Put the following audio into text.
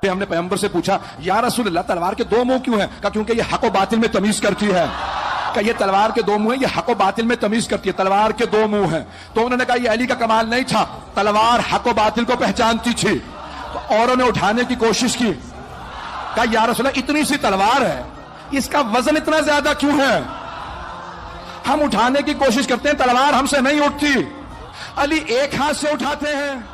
हमने पैगंबर से पूछा, या रसूल अल्लाह तलवार के दो मुंह क्यों हैं? कहा क्योंकि ये हक व बातिल में तमीज करती है। कहा ये तलवार के दो मुंह हैं, ये हक व बातिल में तमीज करती है, तलवार के दो मुंह हैं। तो उन्होंने कहा ये अली का कमाल नहीं था, तलवार हक व बातिल को पहचानती थी। तो औरों ने उठाने की कोशिश की। कहा या रसूल अल्लाह इतनी सी तलवार है, इसका वजन इतना ज्यादा क्यों है? हम उठाने की कोशिश करते हैं, तलवार हमसे नहीं उठती। अली एक हाथ से उठाते हैं,